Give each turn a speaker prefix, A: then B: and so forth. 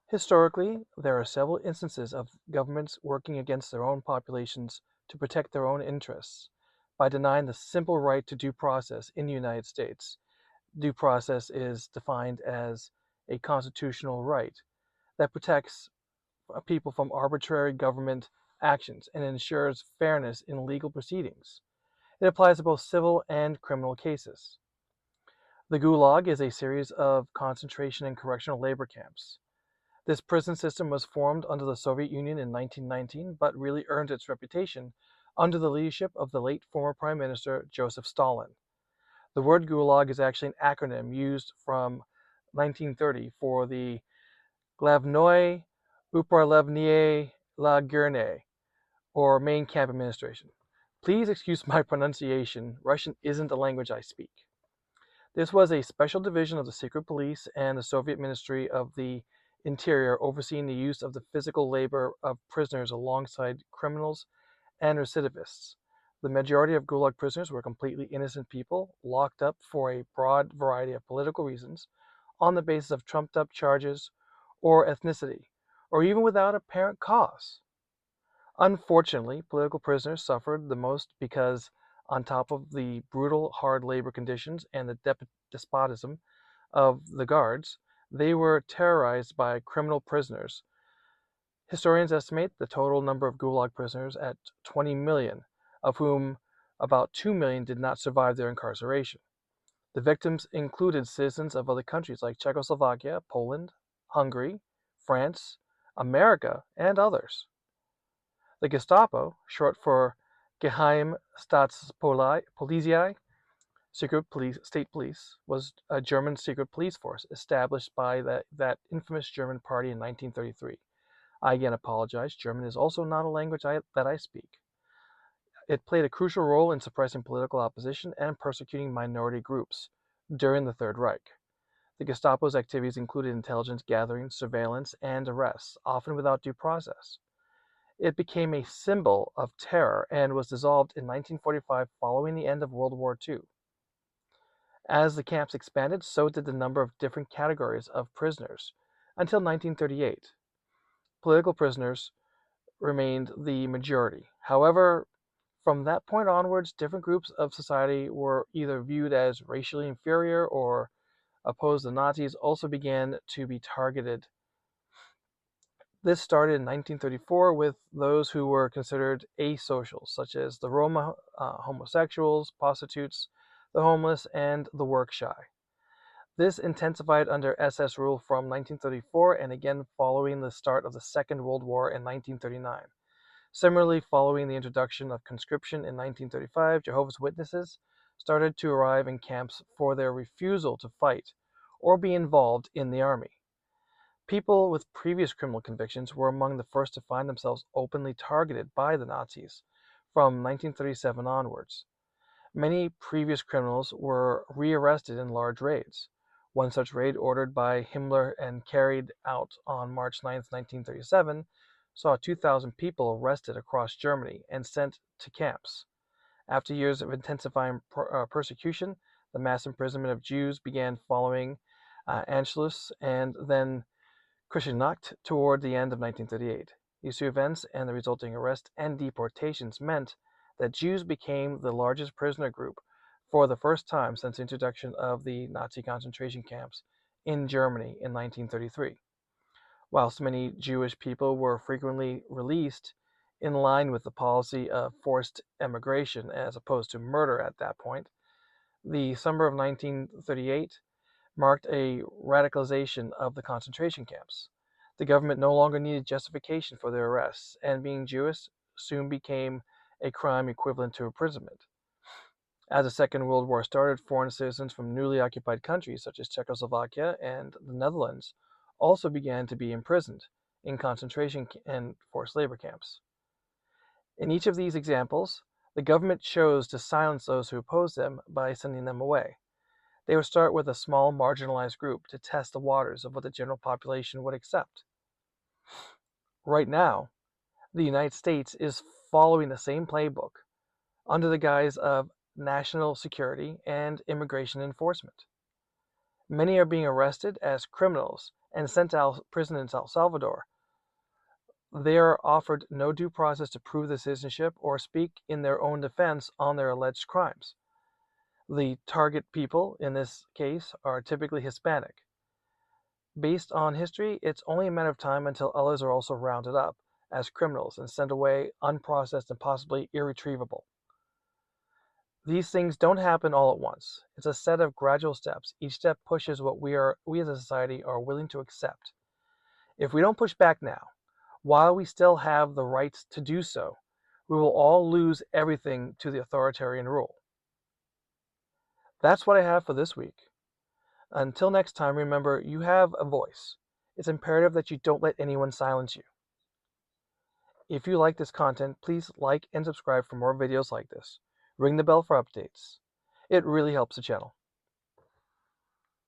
A: Historically, there are several instances of governments working against their own populations to protect their own interests by denying the simple right to due process in the United States. Due process is defined as a constitutional right that protects people from arbitrary government actions and ensures fairness in legal proceedings. It applies to both civil and criminal cases. The Gulag is a series of concentration and correctional labor camps. This prison system was formed under the Soviet Union in 1919, but really earned its reputation under the leadership of the late former Prime Minister Joseph Stalin. The word Gulag is actually an acronym used from 1930 for the Glavnoye Upravlenie Lagerne, or Main Camp Administration. Please excuse my pronunciation. Russian isn't a language I speak. This was a special division of the Secret Police and the Soviet Ministry of the Interior overseeing the use of the physical labor of prisoners alongside criminals and recidivists. The majority of Gulag prisoners were completely innocent people locked up for a broad variety of political reasons on the basis of trumped up charges or ethnicity, or even without apparent cause. Unfortunately, political prisoners suffered the most because, on top of the brutal, hard labor conditions and the despotism of the guards, they were terrorized by criminal prisoners. Historians estimate the total number of Gulag prisoners at 20 million, of whom about 2 million did not survive their incarceration. The victims included citizens of other countries like Czechoslovakia, Poland, Hungary, France, America, and others. The Gestapo, short for Geheime Staatspolizei, secret police, state police, was a German secret police force established by that infamous German party in 1933. I again apologize. German is also not a language that I speak. It played a crucial role in suppressing political opposition and persecuting minority groups during the Third Reich. The Gestapo's activities included intelligence gathering, surveillance, and arrests, often without due process. It became a symbol of terror and was dissolved in 1945 following the end of World War II. As the camps expanded, so did the number of different categories of prisoners until 1938. Political prisoners remained the majority. However, from that point onwards, different groups of society were either viewed as racially inferior or opposed to Nazis also began to be targeted. This started in 1934 with those who were considered asocial, such as the Roma, homosexuals, prostitutes, the homeless, and the work shy. This intensified under SS rule from 1934 and again following the start of the Second World War in 1939. Similarly, following the introduction of conscription in 1935, Jehovah's Witnesses started to arrive in camps for their refusal to fight or be involved in the army. People with previous criminal convictions were among the first to find themselves openly targeted by the Nazis from 1937 onwards. Many previous criminals were rearrested in large raids. One such raid, ordered by Himmler and carried out on March 9, 1937, saw 2,000 people arrested across Germany and sent to camps. After years of intensifying persecution, the mass imprisonment of Jews began following Anschluss and then Kristallnacht toward the end of 1938. These two events and the resulting arrests and deportations meant that Jews became the largest prisoner group for the first time since the introduction of the Nazi concentration camps in Germany in 1933. Whilst many Jewish people were frequently released in line with the policy of forced emigration as opposed to murder at that point, the summer of 1938 marked a radicalization of the concentration camps. The government no longer needed justification for their arrests, and being Jewish soon became a crime equivalent to imprisonment. As the Second World War started, foreign citizens from newly occupied countries such as Czechoslovakia and the Netherlands also began to be imprisoned in concentration and forced labor camps. In each of these examples, the government chose to silence those who opposed them by sending them away. They would start with a small marginalized group to test the waters of what the general population would accept. Right now, the United States is following the same playbook under the guise of national security and immigration enforcement. Many are being arrested as criminals and sent to prison in El Salvador. They are offered no due process to prove their citizenship or speak in their own defense on their alleged crimes. The target people in this case are typically Hispanic. Based on history, it's only a matter of time until others are also rounded up as criminals and sent away unprocessed and possibly irretrievable. These things don't happen all at once. It's a set of gradual steps. Each step pushes what we as a society are willing to accept. If we don't push back now, while we still have the rights to do so, we will all lose everything to the authoritarian rule. That's what I have for this week. Until next time, remember, you have a voice. It's imperative that you don't let anyone silence you. If you like this content, please like and subscribe for more videos like this. Ring the bell for updates. It really helps the channel.